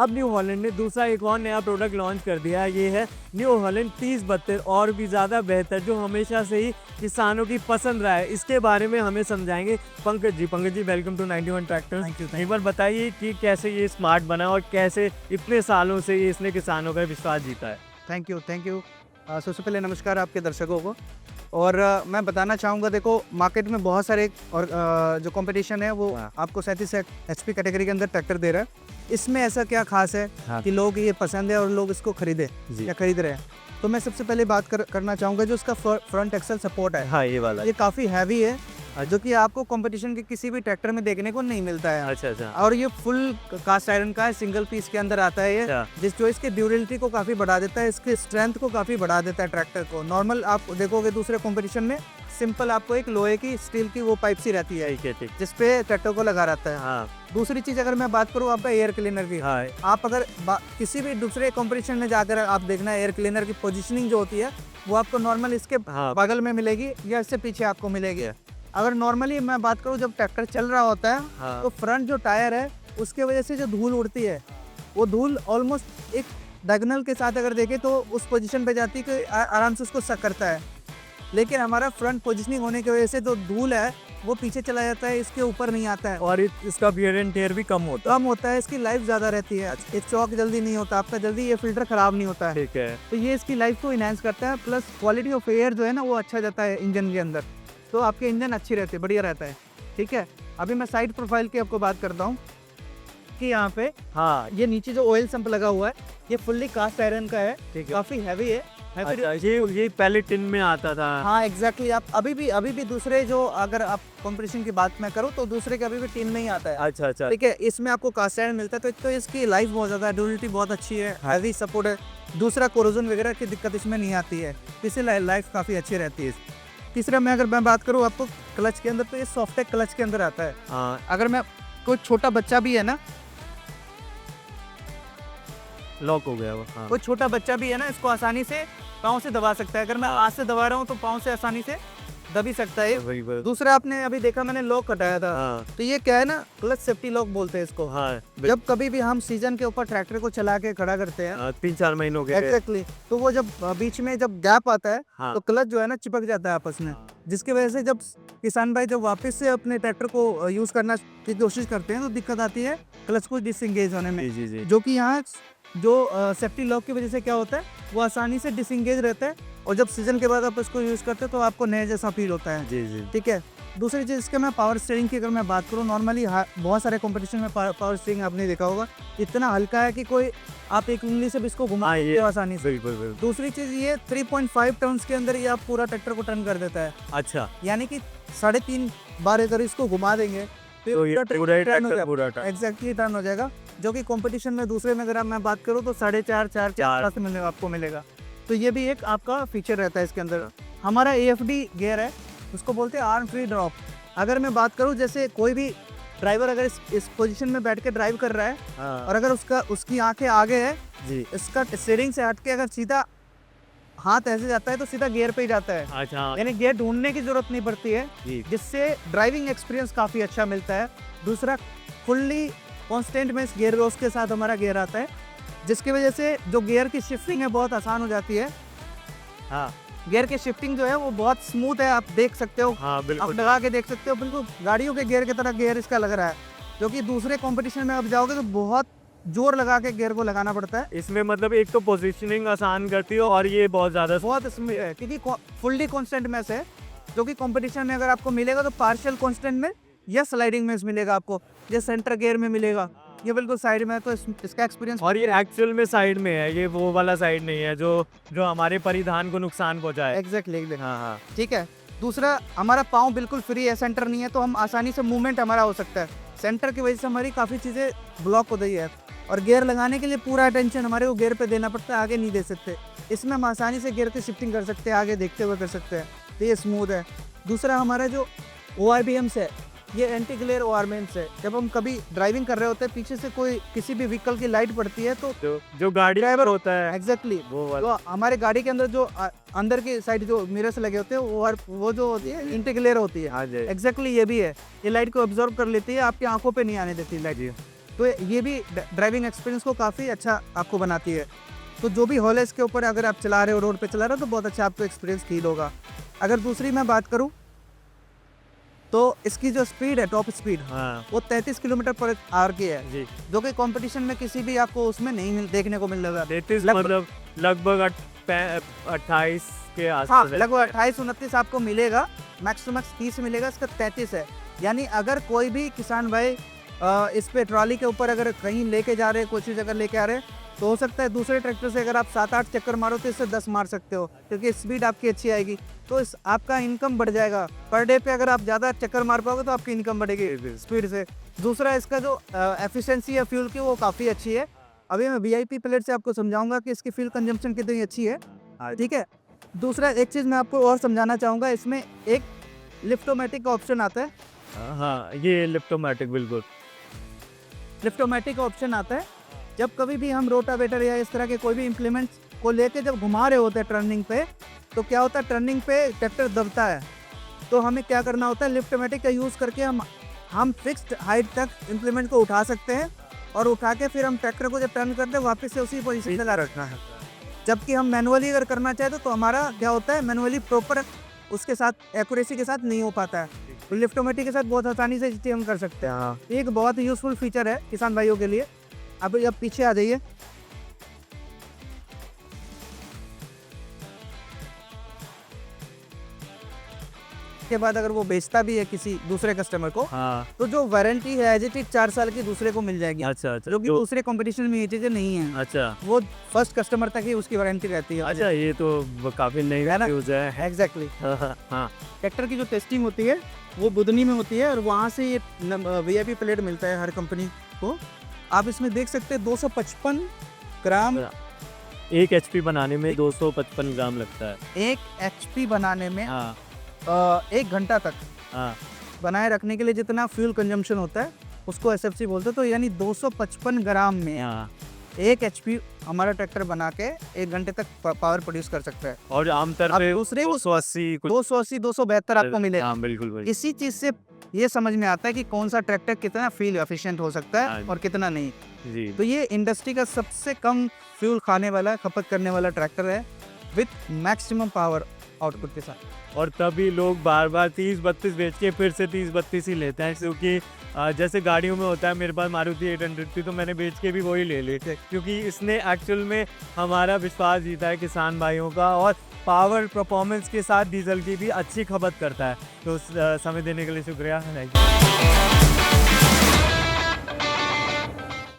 अब new Holland ने दूसरा एक और नया प्रोडक्ट लॉन्च कर दिया है, ये है न्यू हॉलैंड 3072 और भी ज़्यादा बेहतर, जो हमेशा से ही किसानों की पसंद रहा है। इसके बारे में हमें समझाएंगे Pankaj ji. Pankaj ji, welcome to 91 tractor. Thank you. एक बार बताइए कि कैसे ये स्मार्ट बना और कैसे इतने सालों से ये इसने किसानों का विश्वास जीता है। Thank you. सबसे पहले नमस्कार आपके दर्शकों को। और मैं बताना चाहूँगा, देखो मार्केट में बहुत सारे और जो कंपटीशन है वो आपको 37 HP कैटेगरी के अंदर ट्रैक्टर दे रहा है। इसमें ऐसा क्या खास है कि लोग ये पसंद है और लोग इसको खरीदे या खरीद रहे हैं। तो मैं सबसे पहले बात करना चाहूँगा जो उसका फ्रंट एक्सल सपोर्ट है। हाँ, ये वाला ये काफ़ी हैवी है, जो कि आपको कंपटीशन के किसी भी ट्रैक्टर में देखने को नहीं मिलता है। अच्छा। और ये फुल कास्ट आयरन का है, सिंगल पीस के अंदर आता है ये, जो इसकी ड्यूरेबिलिटी को काफ़ी बढ़ा देता है, इसकी स्ट्रेंथ को काफ़ी बढ़ा देता है ट्रैक्टर को। नॉर्मल आप देखोगे दूसरे कंपटीशन में सिंपल आपको एक लोहे की स्टील की वो पाइप सी रहती है जिसपे ट्रैक्टर को लगा रहता है। हाँ। दूसरी चीज़ अगर मैं बात करूँ आपका एयर क्लीनर की, हाँ। आप अगर किसी भी दूसरे कंपटीशन में जाकर आप देखना, एयर क्लीनर की पोजीशनिंग जो होती है वो आपको नॉर्मल इसके बगल में मिलेगी या इससे पीछे आपको मिलेगी। अगर नॉर्मली मैं बात करूँ जब ट्रैक्टर चल रहा होता है तो फ्रंट जो टायर है उसके वजह से जो धूल उड़ती है वो धूल ऑलमोस्ट एक डायगोनल के साथ अगर देखें तो उस पोजीशन पे जाती है कि आराम से उसको सक करता है। लेकिन हमारा फ्रंट पोजीशनिंग होने की वजह से जो धूल है वो पीछे चला जाता है, इसके ऊपर नहीं आता है और इसका वियर एंड टेयर भी कम होता है, इसकी लाइफ ज़्यादा रहती है, एक चौक जल्दी नहीं होता आपका, जल्दी ये फिल्टर ख़राब नहीं होता है। ठीक है। तो ये इसकी लाइफ को इनहेंस करता है, प्लस क्वालिटी ऑफ एयर जो है ना वो अच्छा जाता है इंजन के अंदर, तो आपके इंजन अच्छी रहती है, बढ़िया रहता है। ठीक है, अभी मैं साइड प्रोफाइल की आपको बात करता हूँ कि यहाँ पे ये नीचे जो ऑयल संप लगा हुआ है ये फुल्ली कास्ट आयरन का है, काफ़ी हैवी है। अच्छा, ये पहले टिन में आता था। हाँ एग्जैक्टली। आप अभी भी दूसरे जो अगर आप कंपटीशन की बात मैं करूँ तो दूसरे के अभी भी टिन में ही आता है। अच्छा। ठीक है, इसमें आपको कास्ट आयरन मिलता है तो इसकी लाइफ बहुत ज़्यादा है, ड्यूरेबिलिटी बहुत अच्छी है, हैवी सपोर्ट है। दूसरा कोरोजन वगैरह की दिक्कत इसमें नहीं आती है, इसलिए लाइफ काफ़ी अच्छी रहती है। तीसरा मैं अगर बात करूँ आपको क्लच के अंदर, तो ये सॉफ्टेक क्लच के अंदर आता है। अगर मैं कोई छोटा बच्चा भी है ना, लॉक हो गया वो। कोई छोटा बच्चा भी है ना, इसको आसानी से पाँव से दबा सकता है। अगर मैं हाथ से दबा रहा हूँ तो पाँव से आसानी से दबी सकता है। दूसरा आपने अभी देखा मैंने लॉक हटाया था, तो ये क्या है ना, क्लच सेफ्टी लॉक बोलते हैं इसको। जब कभी भी हम सीजन के ऊपर ट्रैक्टर को चला के खड़ा करते हैं 3-4 महीनों के एग्जैक्टली, तो वो जब बीच में जब गैप आता है तो क्लच जो है ना चिपक जाता है आपस में, जिसकी वजह से जब किसान भाई जब वापस से अपने ट्रैक्टर को यूज करना की कोशिश करते हैं तो दिक्कत आती है क्लच को डिसएंगेज होने में। जी। जो कि यहाँ जो सेफ्टी लॉक की वजह से क्या होता है वो आसानी से डिसएंगेज रहता है, और जब सीजन के बाद आप इसको यूज़ करते हो तो आपको नए जैसा फील होता है। जी। ठीक है। दूसरी चीज़ इसके मैं पावर स्टीयरिंग की अगर मैं बात करूँ, नॉर्मली बहुत सारे कंपटीशन में पावर स्टीयरिंग आपने देखा होगा, इतना हल्का है कि कोई आप एक उंगली से भी इसको घुमा आसानी से। बिल्कुल। दूसरी चीज़ ये 3.5 टन्स के अंदर ये आप पूरा ट्रैक्टर को टर्न कर देता है। अच्छा, यानी कि 3.5 बार अगर इसको घुमा देंगे तो ये पूरा एग्जैक्टली टर्न हो जाएगा, जो कि कंपटीशन में दूसरे में अगर मैं बात करूँ तो 4.5 से आपको मिलेगा। तो ये भी एक आपका फीचर रहता है इसके अंदर। हमारा AFD गियर है, उसको बोलते हैं आर्म फ्री ड्रॉप। अगर मैं बात करूँ जैसे कोई भी ड्राइवर अगर इस पोजीशन में बैठ के ड्राइव कर रहा है और अगर उसकी आंखें आगे है जी, इसका स्टीयरिंग से हट के अगर सीधा हाथ ऐसे जाता है तो सीधा गियर पे ही जाता है। अच्छा, यानी गियर ढूंढने की जरूरत नहीं पड़ती है, जिससे ड्राइविंग एक्सपीरियंस काफ़ी अच्छा मिलता है। दूसरा, फुल्ली कॉन्स्टेंट में इस गियर रोस के साथ हमारा गियर आता है, जिसकी वजह से जो गियर की शिफ्टिंग है बहुत आसान हो जाती है। गियर की शिफ्टिंग जो है वो बहुत स्मूथ है, आप देख सकते हो। आप लगा के देख सकते हो, बिल्कुल गाड़ियों के गियर की तरह गियर इसका लग रहा है, जो कि दूसरे कंपटीशन में आप जाओगे तो बहुत जोर लगा के गियर को लगाना पड़ता है। इसमें मतलब एक तो पोजीशनिंग आसान करती है और ये बहुत इसमें है क्योंकि फुल्ली कांस्टेंट में है, जो कि कंपटीशन में अगर आपको मिलेगा तो पार्शियल कांस्टेंट में या स्लाइडिंग में मिलेगा आपको, या सेंटर गियर में मिलेगा, ये बिल्कुल साइड में है। तो इसका एक्सपीरियंस, और ये एक्चुअल में साइड में है, ये वो वाला साइड नहीं है जो हमारे परिधान को नुकसान पहुंचाए। एग्जैक्टली। ठीक है। दूसरा, हमारा पाँव बिल्कुल फ्री है, सेंटर नहीं है, तो हम आसानी से मूवमेंट हमारा हो सकता है। सेंटर की वजह से हमारी काफ़ी चीज़ें ब्लॉक हो गई है, और गियर लगाने के लिए पूरा अटेंशन हमारे को गियर पे देना पड़ता है, आगे नहीं दे सकते। इसमें हम आसानी से गियर की शिफ्टिंग कर सकते हैं, आगे देखते हुए कर सकते हैं, तो ये स्मूथ है। दूसरा, हमारा जो ORBMs है ये एंटी ग्लेयर ORBMs है। जब हम कभी ड्राइविंग कर रहे होते हैं, पीछे से कोई किसी भी व्हीकल की लाइट पड़ती है तो जो गाड़ी ड्राइवर होता है एग्जैक्टली तो हमारे गाड़ी के अंदर जो अंदर की साइड जो मिरर्स लगे होते हैं वो जो होती है एंटी ग्लेयर होती है। एग्जैक्टली ये भी है, ये लाइट को ऑब्जर्व कर लेती है, आपकी आंखों पे नहीं आने देती लाइट। तो ये भी ड्राइविंग एक्सपीरियंस को काफ़ी अच्छा आपको बनाती है। तो जो भी हॉल है इसके ऊपर अगर आप चला रहे हो, रोड पे चला रहे हो, तो बहुत अच्छा आपको एक्सपीरियंस फील होगा। अगर दूसरी मैं बात करूँ तो इसकी जो स्पीड है, टॉप स्पीड, हाँ वो 33 किलोमीटर पर आवर की है, जी, जो कि कंपटीशन में किसी भी आपको उसमें नहीं देखने को मिल रहा। 33 लगभग- मतलब लगभग 28 के हाँ, आसपास है। लगभग 28-29 आपको मिलेगा, मैक्स टू मैक्स 30 मिलेगा, इसका 33 है। यानी अगर कोई भी किसान भाई इस पे ट्रॉली के ऊपर अगर कहीं लेके जा रहे हैं, कोई चीज़ अगर लेके आ रहे हैं, तो हो सकता है दूसरे ट्रैक्टर से अगर आप 7-8 चक्कर मारो तो इससे 10 मार सकते हो, क्योंकि स्पीड आपकी अच्छी आएगी। तो इस आपका इनकम बढ़ जाएगा। पर डे पे अगर आप ज़्यादा चक्कर मार पाओगे तो आपकी इनकम बढ़ेगी स्पीड से। दूसरा, इसका जो एफिशिएंसी है फ्यूल की, वो काफ़ी अच्छी है। अभी मैं वीआईपी प्लेट से आपको समझाऊंगा कि इसकी फ्यूल कंजम्पशन कितनी अच्छी है, ठीक है। दूसरा, एक चीज़ मैं आपको और समझाना चाहूँगा, इसमें एक लिफ्टोमेटिक का ऑप्शन आता है। हाँ, ये लिफ्टोमेटिक बिल्कुल। लिफ्टोमेटिक का ऑप्शन आता है। जब कभी भी हम रोटावेटर या इस तरह के कोई भी इम्प्लीमेंट्स को लेके जब घुमा रहे होते हैं टर्निंग पे, तो क्या होता है, टर्निंग पे ट्रैक्टर दबता है। तो हमें क्या करना होता है, लिफ्टोमेटिक का यूज़ करके हम फिक्स्ड हाइट तक इम्प्लीमेंट को उठा सकते हैं, और उठा के फिर हम ट्रैक्टर को जब टर्न करते हैं वापस से उसी पोजीशन पे ला रखना है। जबकि हम मैनुअली अगर करना चाहें तो हमारा क्या होता है, मैनुअली प्रॉपर उसके साथ एक्यूरेसी के साथ नहीं हो पाता है। तो लिफ्टोमेटिक के साथ बहुत आसानी से चीज़ें हम कर सकते हैं। हाँ एक बहुत ही यूज़फुल फीचर है किसान भाइयों के लिए। अब पीछे आ जाइए। के बाद अगर वो बेचता भी है किसी दूसरे कस्टमर को, हाँ, तो जो वारंटी है एज इट इज 4 साल की दूसरे को मिल जाएगी, अच्छा अच्छा जो कि दूसरे कंपटीशन में ये चीज़ें नहीं है। अच्छा वो फर्स्ट कस्टमर तक ही उसकी वारंटी रहती है। अच्छा, ये तो काफी नई है ना? न्यूज़ है। एग्जैक्टली। हाँ हाँ हाँ, ट्रैक्टर की जो टेस्टिंग होती है वो बुधनी में होती है, और वहाँ से ये वीआईपी प्लेट मिलता है हर कंपनी को। आप इसमें देख सकते हैं 255 ग्राम, 1 HP बनाने में 255 ग्राम लगता है। 1 HP बनाने में हाँ 1 घंटा तक हाँ, बनाए रखने के लिए जितना फ्यूल कंजम्पशन होता है उसको एसएफसी बोलते हैं। तो यानी 255 ग्राम में हाँ। 1 HP हमारा ट्रैक्टर बना के 1 घंटे तक पावर प्रोड्यूस कर सकता है। और आमतौर अब पे दूसरे 280 कुछ 280 272 आपको मिलेगा। हाँ बिल्कुल भाई। इसी चीज़ से ये समझ में आता है कि कौन सा ट्रैक्टर कितना फ्यूल एफिशिएंट हो सकता हाँ है जी। और कितना नहीं। जी तो ये इंडस्ट्री का सबसे कम फ्यूल खाने वाला, खपत करने वाला ट्रैक्टर है, विथ मैक्सिमम पावर आउटपुट के साथ। और तभी लोग बार बार 30-32 बेच के फिर से 30-32 ही लेते हैं, क्योंकि जैसे गाड़ियों में होता है, मेरे पास मारुति 800 थी तो मैंने बेच के भी वही ले ली, क्योंकि इसने एक्चुअल में हमारा विश्वास जीता है किसान भाइयों का, और पावर परफॉर्मेंस के साथ डीजल की भी अच्छी खपत करता है। तो समय देने के लिए शुक्रिया। Thank you.